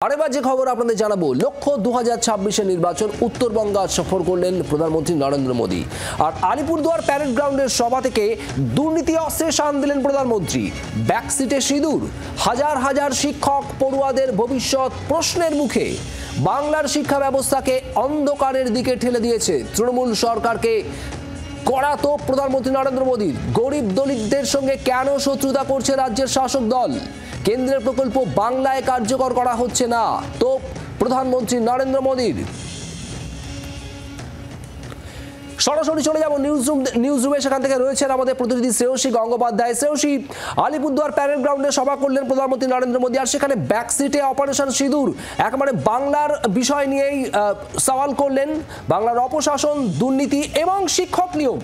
আরেকবার যে খবর আপনাদের জানাবো, লক্ষ্য 2026 নির্বাচন। উত্তরবঙ্গ সফর করলেন প্রধানমন্ত্রী নরেন্দ্র মোদী। আর আলিপুরদুয়ার প্যারেড গ্রাউন্ডের সভা থেকে দুর্নীতি অস্ত্রে শান দিলেন প্রধানমন্ত্রী। ব্যাকসিটে সিঁদুর, হাজার হাজার শিক্ষক পড়ুয়াদের ভবিষ্যৎ প্রশ্নের মুখে। বাংলার শিক্ষা ব্যবস্থাকে অন্ধকারের দিকে ঠেলে দিয়েছে তৃণমূল সরকারকে কড়া তোপ প্রধানমন্ত্রী নরেন্দ্র মোদীর। গরিব দলিতদের সঙ্গে কেন শত্রুতা করছে রাজ্যের শাসক দল? কেন্দ্রের প্রকল্প বাংলায় কার্যকর করা হচ্ছে না, তোপ প্রধানমন্ত্রী নরেন্দ্র মোদীর। সরাসরি চলে যাব নিউজরুমে। সেখান থেকে রয়েছেন আমাদের প্রতিনিধি শ্রেয়সী গঙ্গোপাধ্যায়। শ্রেয়সী, আলিপুরদুয়ার প্যারেড গ্রাউন্ডে সভা করলেন প্রধানমন্ত্রী নরেন্দ্র মোদী, আর সেখানে ব্যাকসিটে অপারেশন সিঁদুর একেবারে বাংলার বিষয় নিয়েই সওয়াল করলেন। বাংলার অপশাসন, দুর্নীতি এবং শিক্ষক নিয়োগ।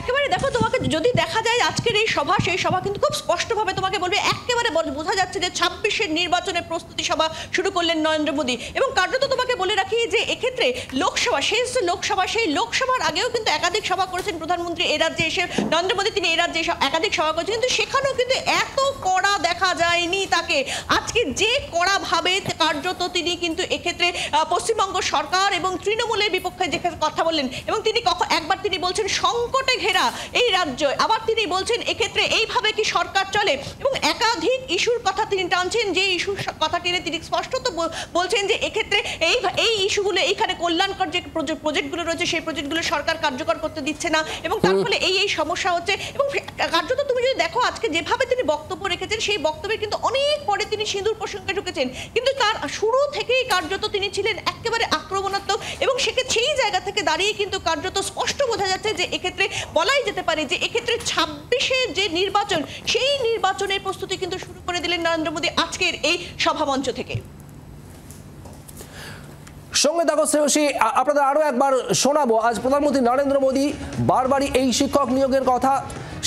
একেবারে দেখো, তোমাকে যদি দেখা যায় আজকের এই সভা, সেই সভা কিন্তু খুব স্পষ্টভাবে তোমাকে বলবে, একেবারে বোঝা যাচ্ছে যে 26-এর নির্বাচনের প্রস্তুতি সভা শুরু করলেন নরেন্দ্র মোদী। এবং কার্যত তোমাকে বলে রাখি যে এক্ষেত্রে লোকসভা, শেষ যে লোকসভা, সেই লোকসভার আগেও কিন্তু একাধিক সভা করেছেন প্রধানমন্ত্রী এই রাজ্যে এসে। নরেন্দ্র মোদী তিনি এই রাজ্যে একাধিক সভা করেছেন, কিন্তু সেখানেও কিন্তু এত কড়া দেখা যায়নি তাকে। আজকে যে কড়া ভাবে কার্যত তিনি কিন্তু এক্ষেত্রে পশ্চিমবঙ্গ সরকার এবং তৃণমূলের বিপক্ষে যে কথা বললেন, এবং তিনি একবার তিনি বলছেন সংকটে ঘেরা এই রাজ্য, আবার তিনি বলছেন এক্ষেত্রে এইভাবে কি সরকার চলে, এবং একাধিক ইস্যুর কথা তিনি টানছেন। যে ইস্যুর কথা টেনে তিনি স্পষ্টত বলছেন যে এক্ষেত্রে এই ইস্যুগুলো, এইখানে কল্যাণকর যে প্রজেক্টগুলো রয়েছে সেই প্রজেক্টগুলো সরকার কার্যকর করতে দিচ্ছে না, এবং তার ফলে এই সমস্যা হচ্ছে। এবং কার্যত তুমি যদি দেখো আজকে যেভাবে তিনি বক্তব্য রেখেছেন, সেই বক্তব্যে কিন্তু অনেক পরে তিনি সিঁদুর প্রসঙ্গে ঢুকেছেন, কিন্তু তার শুরু থেকেই কার্যত তিনি ছিলেন একেবারে আক্রমণাত্মক। এবং সেই জায়গা থেকে দাঁড়িয়ে কিন্তু কার্যত স্পষ্ট বোঝা যাচ্ছে যে এক্ষেত্রে বলাই যেতে পারে যে এক্ষেত্রে 26-এর যে নির্বাচন, সেই নির্বাচনের প্রস্তুতি কিন্তু শুরু করে দিলেন নরেন্দ্র মোদী আজকের এই সভামঞ্চ থেকে। সঙ্গে দেখো শ্রেয়সী, আপনাদের আরো একবার শোনাবো। আজ প্রধানমন্ত্রী নরেন্দ্র মোদী বারবারই এই শিক্ষক নিয়োগের কথা,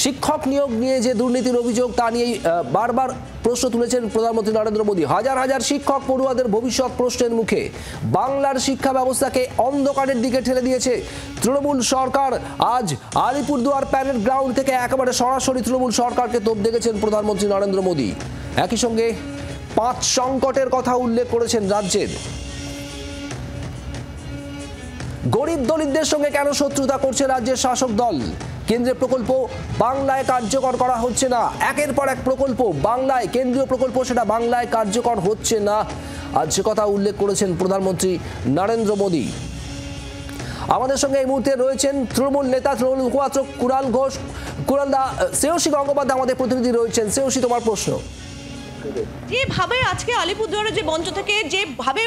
শিক্ষক নিয়োগ নিয়ে যে দুর্নীতির অভিযোগ তা নিয়েই বারবার প্রশ্ন তুলেছেন প্রধানমন্ত্রী নরেন্দ্র মোদী। হাজার হাজার শিক্ষক পড়ুয়াদের ভবিষ্যৎ প্রশ্নের মুখে। বাংলার শিক্ষা ব্যবস্থাকে অন্ধকারের দিকে ঠেলে দিয়েছে তৃণমূল সরকার। আজ আলিপুরদুয়ার প্যারেড গ্রাউন্ড থেকে একেবারে সরাসরি তৃণমূল সরকারকে তোপ দেখেছেন প্রধানমন্ত্রী নরেন্দ্র মোদী। একই সঙ্গে 5 সংকটের কথা উল্লেখ করেছেন রাজ্যের। গরিব দলিতদের সঙ্গে কেন শত্রুতা করছে রাজ্যের শাসক দল? কেন্দ্রের প্রকল্প বাংলায় কার্যকর করা হচ্ছে না। একের পর এক প্রকল্প বাংলায়, কেন্দ্রীয় প্রকল্প সেটা বাংলায় কার্যকর হচ্ছে না। আজ সে কথা উল্লেখ করেছেন প্রধানমন্ত্রী নরেন্দ্র মোদী। আমাদের সঙ্গে এই মুহূর্তে রয়েছেন তৃণমূল নেতা, তৃণমূল মুখপাত্র কুণাল ঘোষ। কুণালদা, শ্রেয়সী গঙ্গোপাধ্যায় আমাদের প্রতিনিধি রয়েছেন। শ্রেয়সী, তোমার প্রশ্ন। যেভাবে আজকে আলিপুরদুয়ারের যে মঞ্চ থেকে যেভাবে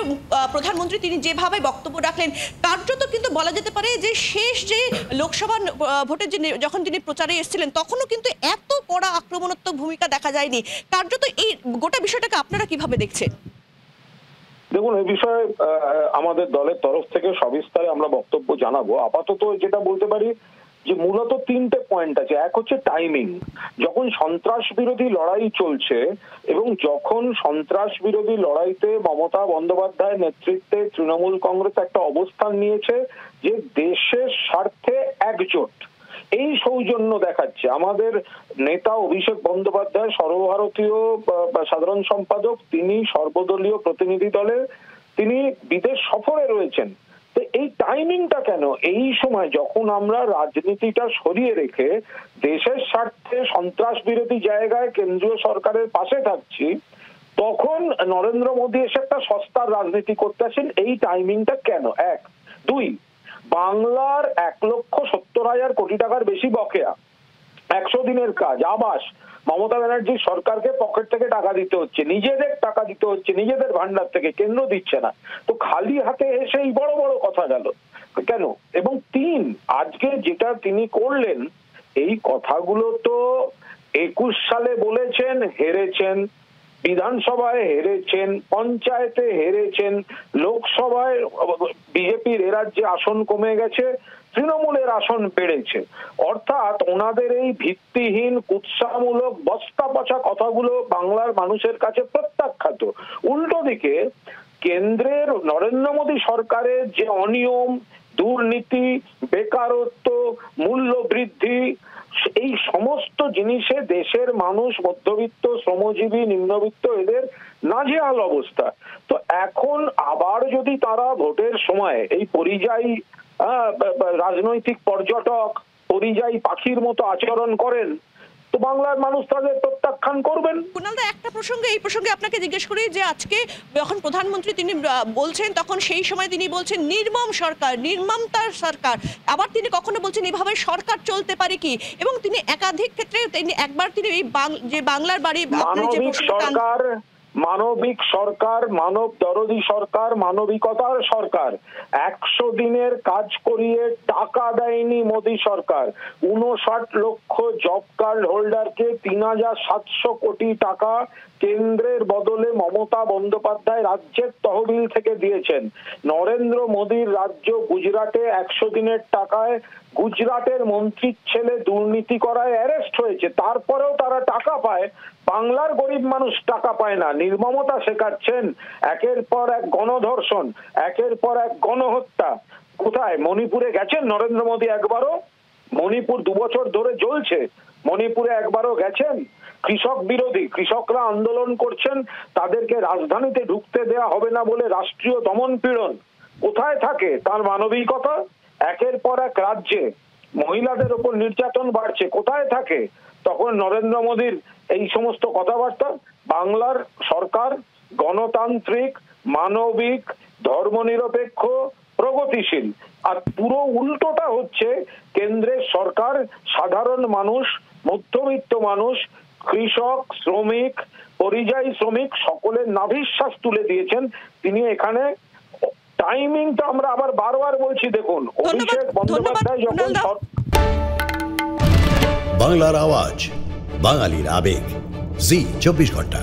প্রধানমন্ত্রী তিনি যেভাবে বক্তব্য রাখলেন, কার্যত কিন্তু বলা যেতে পারে যে শেষ যে লোকসভা ভোটের যে যখন তিনি প্রচারে এসেছিলেন তখনও কিন্তু এত কড়া আক্রমণাত্মক ভূমিকা দেখা যায়নি। কার্যত এই গোটা বিষয়টাকে আপনারা কিভাবে দেখছেন? দেখুন, এই বিষয়ে আমাদের দলের তরফ থেকে সবিস্তারে আমরা বক্তব্য জানাবো। আপাতত যেটা বলতে পারি যে মূলত 3টে পয়েন্ট আছে। এক হচ্ছে টাইমিং। যখন সন্ত্রাস বিরোধী লড়াই চলছে এবং যখন সন্ত্রাস বিরোধী লড়াইতে মমতা বন্দ্যোপাধ্যায়ের নেতৃত্বে তৃণমূল কংগ্রেস একটা অবস্থান নিয়েছে যে দেশের স্বার্থে একজোট, এই সৌজন্য দেখাচ্ছে। আমাদের নেতা অভিষেক বন্দ্যোপাধ্যায় সর্বভারতীয় সাধারণ সম্পাদক, তিনি সর্বদলীয় প্রতিনিধি দলের, তিনি বিদেশ সফরে রয়েছেন। তো এই টাইমিংটা কেন? এই সময় যখন আমরা রাজনীতিটা সরিয়ে রেখে দেশের স্বার্থে সন্ত্রাস বিরোধী জায়গায় কেন্দ্রীয় সরকারের পাশে থাকছি, তখন নরেন্দ্র মোদী এসে একটা সস্তার রাজনীতি করতে আসেন। এই টাইমিংটা কেন? 1, 2, বাংলার 1,70,000 কোটি টাকার বেশি বকেয়া, 100 দিনের কাজ, আবাস, মমতা ব্যানার্জির সরকারকে পকেট থেকে টাকা দিতে হচ্ছে, নিজেদের টাকা দিতে হচ্ছে, নিজেদের ভান্ডার থেকে, কেন্দ্র দিচ্ছে না। তো খালি হাতে এসে এই বড় বড় কথা গেল কেন? এবং 3, আজকে যেটা তিনি করলেন, এই কথাগুলো তো 21 সালে বলেছেন, হেরেছেন, বিধানসভায় হেরেছেন, পঞ্চায়েতে হেরেছেন, লোকসভায় বিজেপির এ রাজ্যে আসন কমে গেছে, তৃণমূলের আসন বেড়েছে। অর্থাৎ ওনাদের এই ভিত্তিহীন কুৎসামূলক বস্তা পচা কথাগুলো বাংলার মানুষের কাছে প্রত্যাখ্যাত। উল্টো দিকে কেন্দ্রের নরেন্দ্র মোদী সরকারের যে অনিয়ম, দুর্নীতি, বেকারত্ব, মূল্য বৃদ্ধি, এই সমস্ত জিনিসে দেশের মানুষ, মধ্যবিত্ত, শ্রমজীবী, নিম্নবিত্ত, এদের নাজেহাল অবস্থা। তো এখন আবার যদি তারা ভোটের সময় এই পরিযায়ী রাজনৈতিক পর্যটক, পরিযায়ী পাখির মতো আচরণ করেন, তো বাংলার মানুষ তাদের প্রত্যাখ্যান করবেন। কুণালদা, একটা প্রসঙ্গে, এই প্রসঙ্গে আপনাকে জিজ্ঞেস করি যে আজকে যখন প্রধানমন্ত্রী তিনি বলছেন, তখন সেই সময় তিনি বলছেন নির্মম সরকার, নির্মমতার সরকার, আবার তিনি কখনো বলছেন এভাবে সরকার চলতে পারে কি, এবং তিনি একাধিক ক্ষেত্রে একবার তিনি এই যে বাংলার বাড়ি, মানবিক সরকার, মানবিক সরকার, মানব দরদি সরকার, মানবিকতার সরকার। 100 দিনের কাজ করিয়ে টাকা দেয়নি মোদী সরকার। 59 লক্ষ জব কার্ড হোল্ডারকে 3700 কোটি টাকা কেন্দ্রের বদলে মমতা বন্দ্যোপাধ্যায় রাজ্যের তহবিল থেকে দিয়েছেন। নরেন্দ্র মোদীর রাজ্য গুজরাটে 100 দিনের টাকায় গুজরাটের মন্ত্রীর ছেলে দুর্নীতি করায় অ্যারেস্ট হয়েছে, তারপরেও তারা টাকা পায়। বাংলার গরিব মানুষ টাকা পায় না। নির্মমতা শেখাচ্ছেন, একের পর এক গণধর্ষণ, একের পর এক গণহত্যা। কোথায়? মণিপুরে গেছেন নরেন্দ্র মোদী একবারও? মণিপুর 2 বছর ধরে জ্বলছে, মণিপুরে একবারও গেছেন? কৃষক বিরোধী, কৃষকরা আন্দোলন করছেন, তাদেরকে রাজধানীতে ঢুকতে দেয়া হবে না বলে রাষ্ট্রীয় দমন পীড়ন। কোথায় থাকে তার মানবিকতা? একের পর এক রাজ্যে মহিলাদের উপর নির্যাতন বাড়ছে, কোথায় থাকে তখন নরেন্দ্র মোদীর এই সমস্ত কথাবার্তা? বাংলার সরকার গণতান্ত্রিক, মানবিক, ধর্মনিরপেক্ষ, প্রগতিশীল। আর পুরো উল্টোটা হচ্ছে, কেন্দ্রের সরকার সাধারণ মানুষ, মধ্যবিত্ত মানুষ, কৃষক, শ্রমিক, পরিযায়ী শ্রমিক সকলের নাভিশ্বাস তুলে দিয়েছেন। তিনি এখানে টাইমিংটা আমরা আবার বারবার বলছি, দেখুন অভিষেক বন্দ্যোপাধ্যায় যখন বাংলার আওয়াজ, বাঙালির আবেগ, জি 24 ঘন্টা।